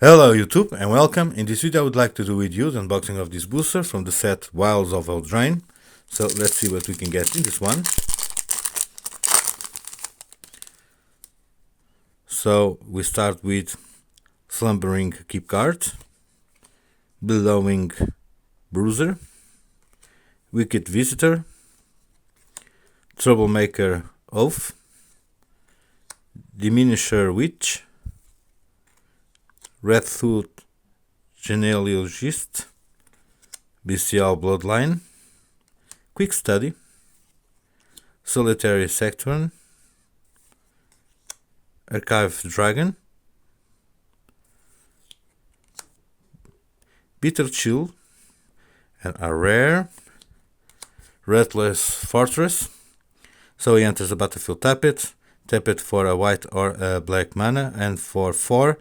Hello YouTube and welcome. In this video I would like to do with you the unboxing of this booster from the set Wilds of Eldraine. So let's see what we can get in this one. So we start with Slumbering Keep Card, Bellowing Bruiser, Wicked Visitor, Troublemaker Oath, Diminisher Witch, Red Tooth Genealogist, Bestial Bloodline, Quick Study, Solitary Sectron, Archive Dragon, Bitter Chill, and a rare Restless Fortress. So he enters the battlefield, tap it for a white or a black mana, and for 4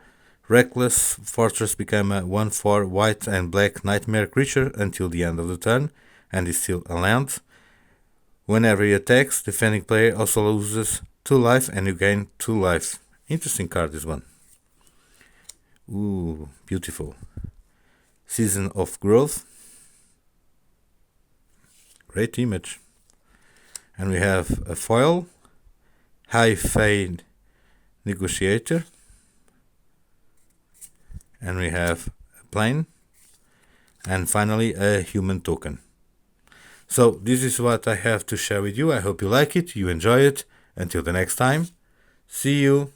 Reckless Fortress become a 1/4 white and black nightmare creature until the end of the turn, and is still a land. Whenever he attacks, defending player also loses 2 life and you gain 2 life. Interesting card, this one. Ooh, beautiful. Season of Growth. Great image. And we have a foil, High Fade Negotiator. And we have a plane, and finally a human token. So this is what I have to share with you. I hope you like it, you enjoy it. Until the next time, see you.